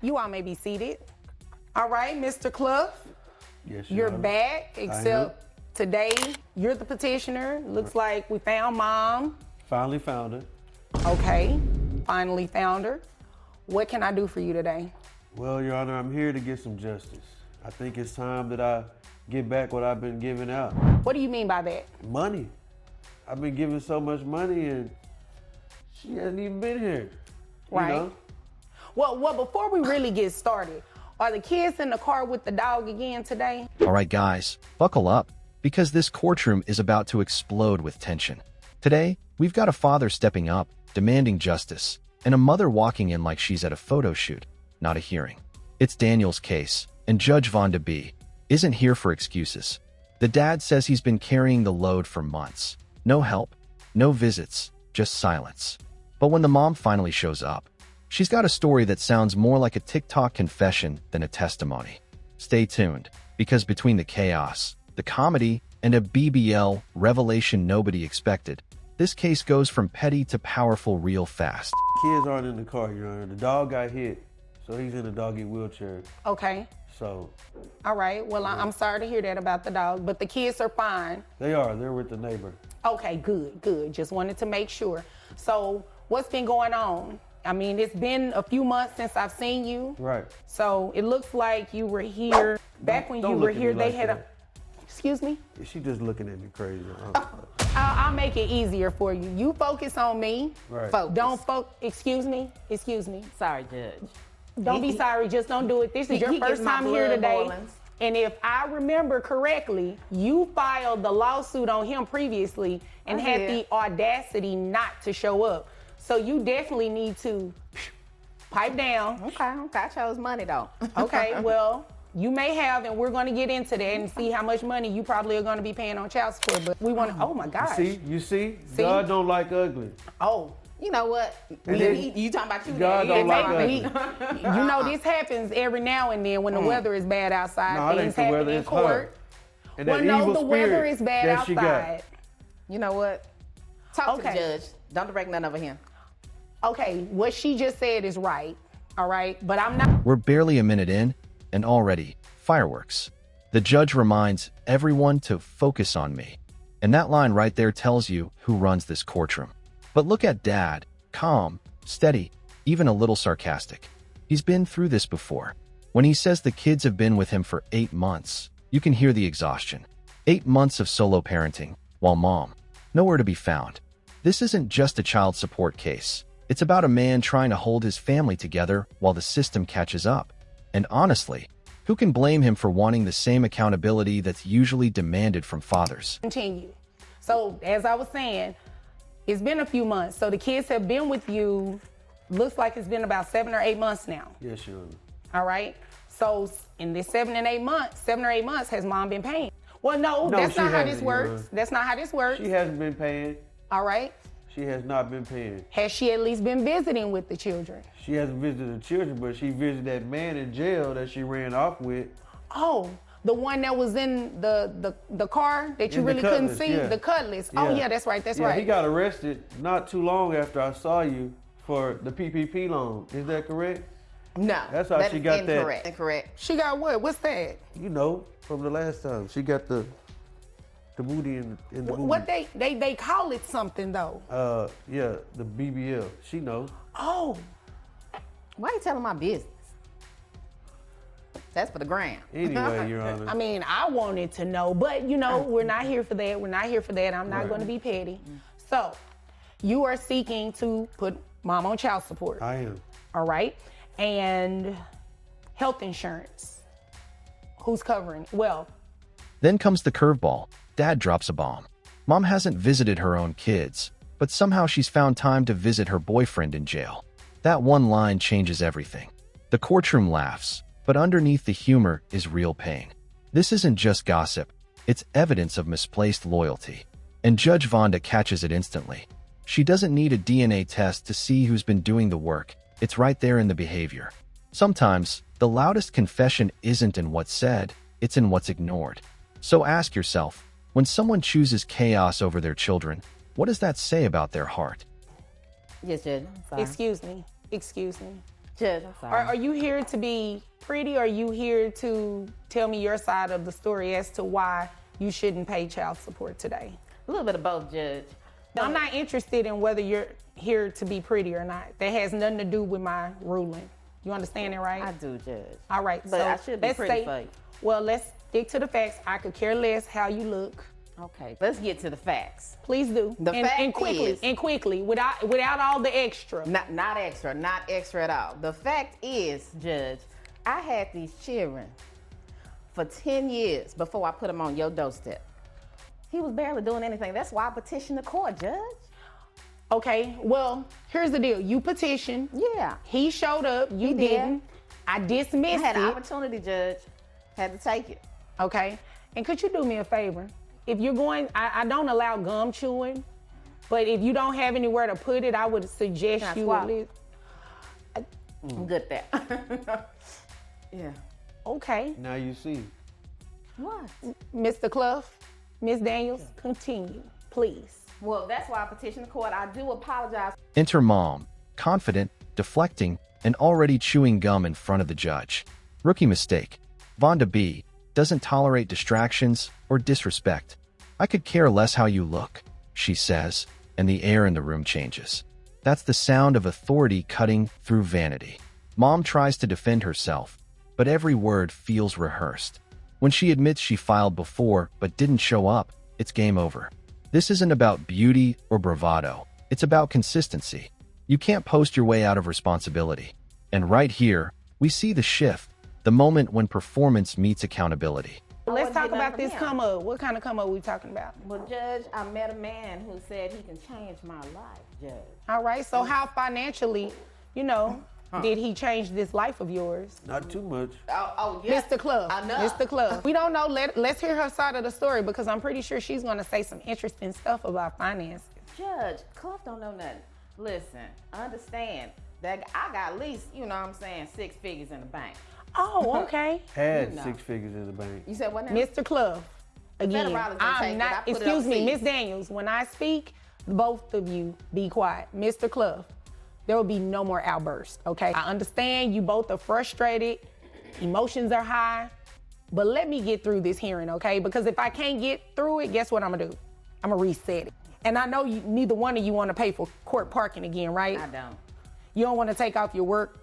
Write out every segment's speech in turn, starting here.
You all may be seated. All right, Mr. Clough, Yes, you're back, except today you're the petitioner. Looks like we found Mom. Finally found her. Okay, finally found her. What can I do for you today? Well, Your Honor, I'm here to get some justice. I think it's time that I get back what I've been giving out. What do you mean by that? Money. I've been giving so much money and she hasn't even been here. Right. You know? Well, before we really get started, are the kids in the car with the dog again today? All right, guys, buckle up, because this courtroom is about to explode with tension. Today, we've got a father stepping up, demanding justice, and a mother walking in like she's at a photo shoot, not a hearing. It's Daniel's case, and Judge Vonda B isn't here for excuses. The dad says he's been carrying the load for months. No help, no visits, just silence. But when the mom finally shows up, she's got a story that sounds more like a TikTok confession than a testimony. Stay tuned, because between the chaos, the comedy, and a BBL revelation nobody expected, this case goes from petty to powerful real fast. Kids aren't in the car, Your Honor. The dog got hit, so he's in a doggy wheelchair. Okay. So. All right, well, I'm sorry to hear that about the dog, but the kids are fine. They're with the neighbor. Okay, good. Just wanted to make sure. So what's been going on? I mean, it's been a few months since I've seen you. Right. So it looks like you were here. Back when you were here, they had a, excuse me? She just looking at me crazy. I'll make it easier for you. You focus on me. Right. Don't excuse me. Sorry, Judge. Don't be sorry, just don't do it. This is your first time here today. And if I remember correctly, you filed the lawsuit on him previously and had the audacity not to show up. So you definitely need to pipe down. Okay, I chose money though. Okay, well, you may have, and we're going to get into that and see how much money you probably are going to be paying on child support. But we want to, oh my gosh. You see? God don't like ugly. Oh. You know what? You talking about you? God don't like ugly. You know, this happens every now and then when the weather is bad outside. No, things happen in court. And well, no, the weather is bad outside. You know what? Talk to the Okay. judge. Don't direct none over him. Okay, what she just said is right, all right? But I'm not. We're barely a minute in, and already, fireworks. The judge reminds everyone to focus on me. And that line right there tells you who runs this courtroom. But look at Dad, calm, steady, even a little sarcastic. He's been through this before. When he says the kids have been with him for 8 months, you can hear the exhaustion. 8 months of solo parenting, while Mom, nowhere to be found. This isn't just a child support case. It's about a man trying to hold his family together while the system catches up. And honestly, who can blame him for wanting the same accountability that's usually demanded from fathers? Continue. So, as I was saying, it's been a few months. So the kids have been with you, looks like it's been about 7 or 8 months now. Yes, Your Honor. All right? So in this 7 or 8 months, has Mom been paying? Well, no, that's not how this works. That's not how this works. She hasn't been paying. All right? She has not been paying. Has she at least been visiting with the children? She hasn't visited the children, but she visited that man in jail that she ran off with. Oh, the one that was in the car that you In the really couldn't Cutlass, see? yeah. The Cutlass. Oh, yeah, that's right, that's right. He got arrested not too long after I saw you for the PPP loan. Is that correct? No. That's how she got incorrect. that. Incorrect. She got what? What's that? You know, from the last time. She got the booty in the booty. What they call it something, though. Yeah, the BBL. She knows. Oh. Why you telling my business? That's for the gram. Anyway, Your Honor. I mean, I wanted to know, but you know, we're not here for that. We're not here for that. I'm not going to be petty. So, you are seeking to put Mom on child support. I am. All right. And health insurance. Who's covering? Well, Then comes the curveball. Dad drops a bomb. Mom hasn't visited her own kids, but somehow she's found time to visit her boyfriend in jail. That one line changes everything. The courtroom laughs, but underneath the humor is real pain. This isn't just gossip, it's evidence of misplaced loyalty. And Judge Vonda catches it instantly. She doesn't need a DNA test to see who's been doing the work, it's right there in the behavior. Sometimes, the loudest confession isn't in what's said, it's in what's ignored. So ask yourself, when someone chooses chaos over their children, what does that say about their heart? Yes, Judge. Sorry. excuse me. Judge, I'm sorry. Are you here to be pretty, or are you here to tell me your side of the story as to why you shouldn't pay child support today? A little bit of both, Judge. I'm not interested in whether you're here to be pretty or not. That has nothing to do with my ruling. You understand it, right? I do, Judge. All right, But so I should be let's pretty for you. well, let's stick to the facts. I could care less how you look. Okay, let's get to the facts. Please do. The fact and quickly, is- and quickly, without all the extra. Not extra, not extra at all. The fact is, Judge, I had these children for 10 years before I put them on your doorstep. He was barely doing anything. That's why I petitioned the court, Judge. Okay, well, here's the deal. You petitioned. Yeah. He showed up. You He did. didn't. I I dismissed had an it. opportunity, Judge. Had to take it. Okay. And could you do me a favor? If you're going, I don't allow gum chewing, but if you don't have anywhere to put it, I would suggest Can I you swallow? at least. I'm good at that. Yeah. Okay. Now you see. What? Mr. Clough, Miss Daniels, continue, please. Well, that's why I petitioned the court. I do apologize. Enter mom, confident, deflecting, and already chewing gum in front of the judge. Rookie mistake. Vonda B doesn't tolerate distractions or disrespect. I could care less how you look, she says, and the air in the room changes. That's the sound of authority cutting through vanity. Mom tries to defend herself, but every word feels rehearsed. When she admits she filed before but didn't show up, it's game over. This isn't about beauty or bravado. It's about consistency. You can't post your way out of responsibility. And right here, we see the shift, the moment when performance meets accountability. Let's wasn't talk getting about nothing this from him. come up. What kind of come up we talking about? Well, Judge, I met a man who said he can change my life, Judge. All right, so how financially, did he change this life of yours? Not too much. Oh, yeah. Mr. Club. I know. Mr. Club. We don't know. Let's hear her side of the story because I'm pretty sure she's going to say some interesting stuff about finances. Judge, Clough don't know nothing. Listen, understand that I got at least, 6 figures in the bank. Oh, okay. Had You know. 6 figures in the bank. You said what now? Mr. Club. Again, federal dollars don't take I'm it. not, I put it excuse me, overseas. Miss Daniels, when I speak, both of you be quiet. Mr. Club, there will be no more outbursts, okay? I understand you both are frustrated, emotions are high, but let me get through this hearing, okay? Because if I can't get through it, guess what I'm gonna do? I'm gonna reset it. And I know neither one of you wanna pay for court parking again, right? I don't. You don't wanna take off your work,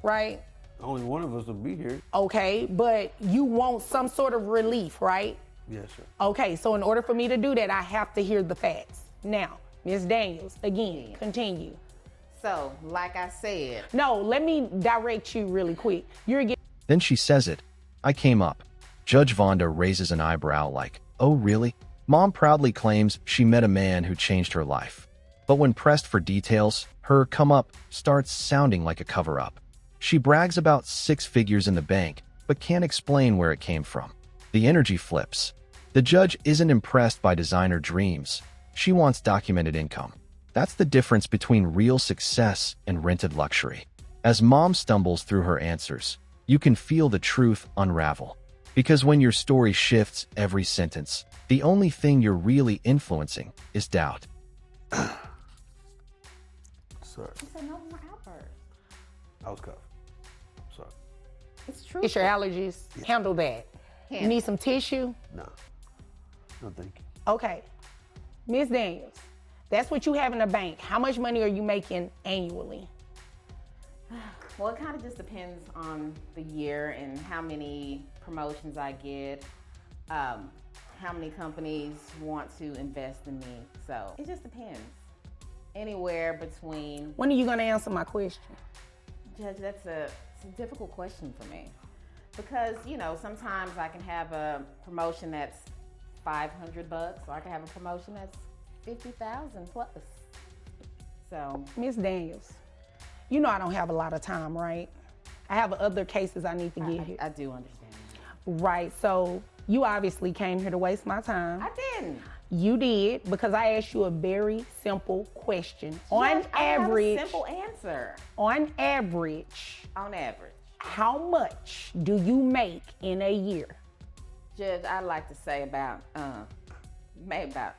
right? Only one of us will be here. Okay, but you want some sort of relief, right? Yes, sir. Okay, so in order for me to do that, I have to hear the facts. Now, Ms. Daniels, again, continue. So, like I said, No, let me direct you really quick. You're getting Then she says it. I came up. Judge Vonda raises an eyebrow like, oh really? Mom proudly claims she met a man who changed her life. But when pressed for details, her come up starts sounding like a cover-up. She brags about 6 figures in the bank, but can't explain where it came from. The energy flips. The judge isn't impressed by designer dreams. She wants documented income. That's the difference between real success and rented luxury. As mom stumbles through her answers, you can feel the truth unravel. Because when your story shifts every sentence, the only thing you're really influencing is doubt. Sorry. he said no more outbursts. I was cuffed. Sorry. It's true. it's your allergies. Handle that. You need some tissue? No. No, thank you. Okay. Ms. Daniels, that's what you have in the bank. How much money are you making annually? Well, it kind of just depends on the year and how many promotions I get, how many companies want to invest in me. So it just depends. Anywhere between, When are you gonna answer my question? Judge, it's a difficult question for me. Because, sometimes I can have a promotion that's $500, or I can have a promotion that's $50,000 plus. So, Ms. Daniels, you know I don't have a lot of time, right? I have other cases I need to get here. I do understand that. Right, so you obviously came here to waste my time. I didn't. You did, because I asked you a very simple question. On Judge, I have a average, simple answer. on average, On average. how much do you make in a year? Judge, I'd like to say maybe about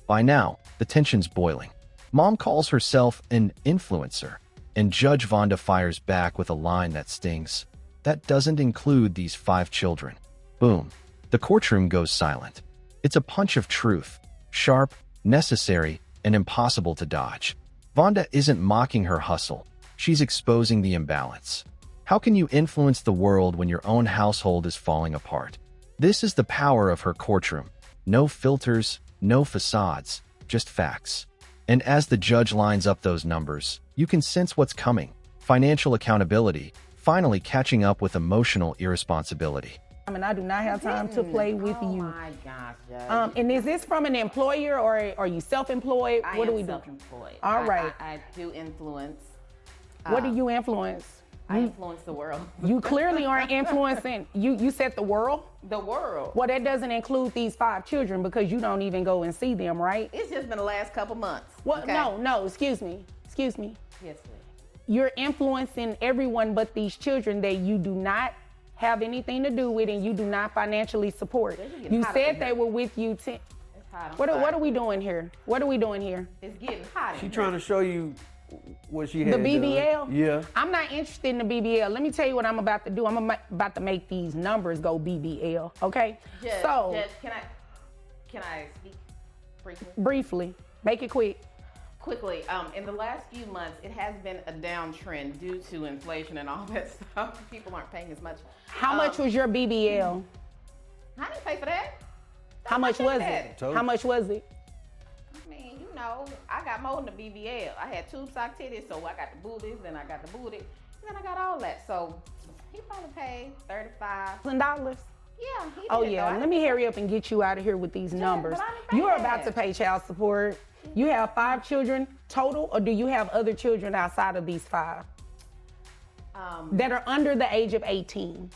By now, the tension's boiling. Mom calls herself an influencer. And Judge Vonda fires back with a line that stings. That doesn't include these 5 children. Boom. The courtroom goes silent. It's a punch of truth. Sharp, necessary, and impossible to dodge. Vonda isn't mocking her hustle. She's exposing the imbalance. How can you influence the world when your own household is falling apart? This is the power of her courtroom. No filters, no facades, just facts. And as the judge lines up those numbers, you can sense what's coming. Financial accountability, finally catching up with emotional irresponsibility. I do not have time to play with you. Oh my gosh, Judge. And is this from an employer or are you self-employed? What do we do? Self-employed. All right. I do influence. What do you influence? I influence the world. You clearly aren't influencing. You said the world? The world. Well, that doesn't include these 5 children because you don't even go and see them, right? It's just been the last couple months. Well, okay? no, excuse me. Yes, please. You're influencing everyone but these children that you do not have anything to do with and you do not financially support. You said they were with you. What are we doing here? What are we doing here? It's getting hot. She trying to show you what she had The BBL? done. Yeah. I'm not interested in the BBL. Let me tell you what I'm about to do. I'm about to make these numbers go BBL, okay? Judge, So, can I speak briefly? briefly, make it quick. Quickly, in the last few months, it has been a downtrend due to inflation and all that stuff. People aren't paying as much. How much was your BBL? I didn't pay for that. How much was that. it? How much was it? I mean, you know, I got more than the BBL. I had tube sock titties, so I got the booties, then I got the booty, and then I got all that. So he probably paid $35. $1,000? Yeah, he did. Oh yeah, let me hurry up and get you out of here with these numbers. but I didn't pay You're that. about to pay child support. You have 5 children total, or do you have other children outside of these 5 that are under the age of 18?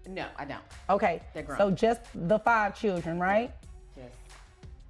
No, I don't. Okay, They're grown. so just the 5 children, right? Just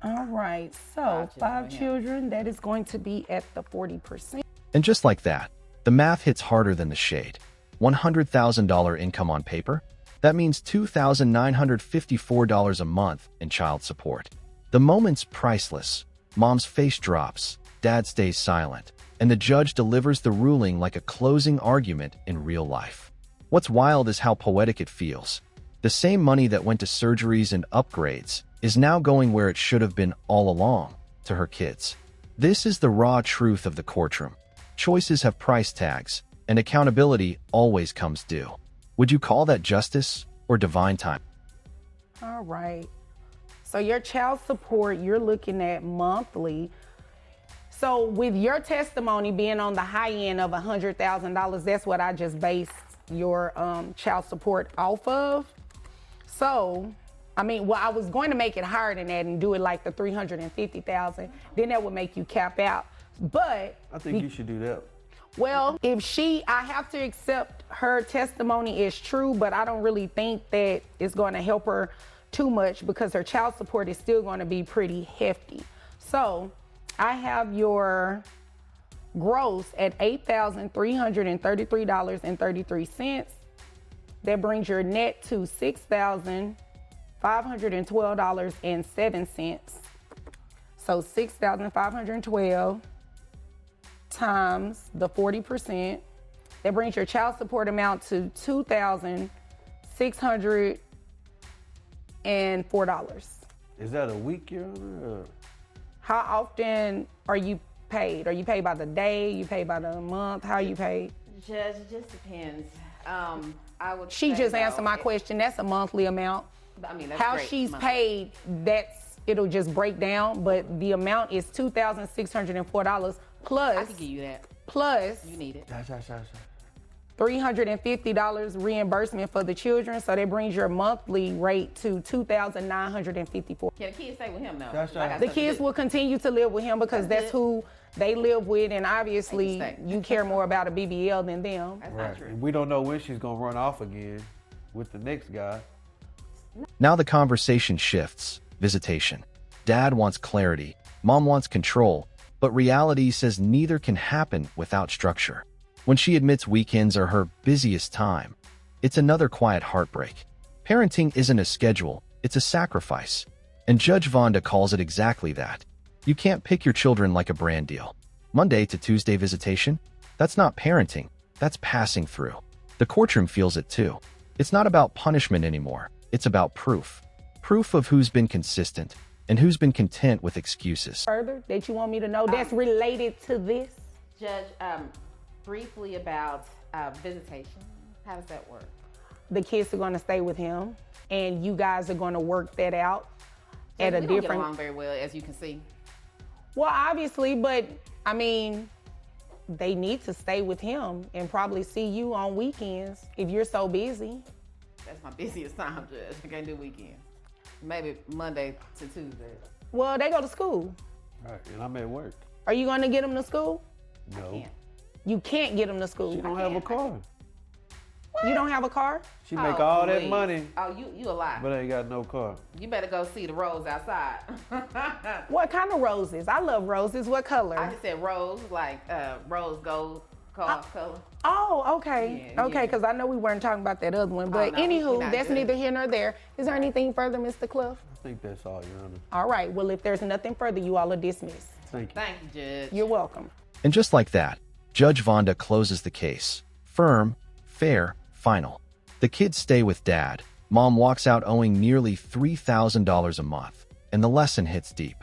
All right, so 5 yeah. children, that is going to be at the 40%. And just like that, the math hits harder than the shade. $100,000 income on paper? That means $2,954 a month in child support. The moment's priceless. Mom's face drops, dad stays silent, and the judge delivers the ruling like a closing argument in real life. What's wild is how poetic it feels. The same money that went to surgeries and upgrades is now going where it should have been all along, to her kids. This is the raw truth of the courtroom. Choices have price tags, and accountability always comes due. Would you call that justice or divine time? All right. So your child support, you're looking at monthly. So with your testimony being on the high end of $100,000, that's what I just based your child support off of. So, I mean, well, I was going to make it higher than that and do it like the $350,000. Then that would make you cap out. But I think you should do that. well, I have to accept her testimony is true, but I don't really think that it's going to help her too much because her child support is still going to be pretty hefty. So I have your gross at $8,333.33. That brings your net to $6,512.07. So $6,512 times the 40%. That brings your child support amount to $2,604. Is that a week you're on? Or? How often are you paid? Are you paid by the day? You paid by the month? How are you paid? Judge, it just depends. I would. She say, just though, answered my question. That's a monthly amount. I mean, that's How great, she's monthly. paid, it'll just break down, but the amount is $2,604 plus. I can give you that. Plus You need it. $350 reimbursement for the children, so that brings your monthly rate to $2,954. Can the kids stay with him though? That's Like I right. The said, kids will continue to live with him because that's who they live with, and obviously They can stay. you care more about a BBL than them. That's not true. And we don't know when she's gonna run off again with the next guy. Now the conversation shifts. Visitation. Dad wants clarity. Mom wants control. But reality says neither can happen without structure. When she admits weekends are her busiest time, it's another quiet heartbreak. Parenting isn't a schedule, it's a sacrifice. And Judge Vonda calls it exactly that. You can't pick your children like a brand deal. Monday to Tuesday visitation? That's not parenting, that's passing through. The courtroom feels it too. It's not about punishment anymore, it's about proof. Proof of who's been consistent and who's been content with excuses. Further that you want me to know that's related to this? Judge, briefly about visitation. How does that work? The kids are going to stay with him, and you guys are going to work that out at a we different. Don't get along very well, as you can see. Well, obviously, but I mean, they need to stay with him and probably see you on weekends if you're so busy. That's my busiest time, Judge. I can't do weekends. Maybe Monday to Tuesday. Well, they go to school. Right, and I'm at work. Are you going to get them to school? No. You can't get them to school. She don't have a car. You don't have a car? She make all that please. money, Oh, you a lie. but ain't got no car. You better go see the rose outside. What kind of roses? I love roses. What color? I just said rose, like rose gold color. Oh, okay. Yeah, Okay, yeah. because I know we weren't talking about that other one. But no, we're anywho, not that's good. neither here nor there. Is there anything further, Mr. Cliff? I think that's all, Your Honor. All right. Well, if there's nothing further, you all are dismissed. Thank you. Thank you, Judge. You're welcome. And just like that, Judge Vonda closes the case. Firm, fair, final. The kids stay with dad. Mom walks out owing nearly $3,000 a month. And the lesson hits deep.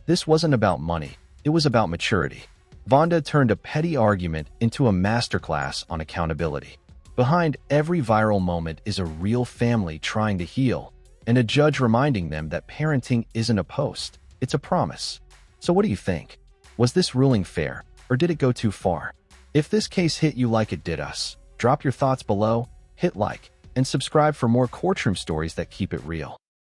This wasn't about money. It was about maturity. Vonda turned a petty argument into a masterclass on accountability. Behind every viral moment is a real family trying to heal, and a judge reminding them that parenting isn't a post, it's a promise. So what do you think? Was this ruling fair, or did it go too far? If this case hit you like it did us, drop your thoughts below, hit like, and subscribe for more courtroom stories that keep it real.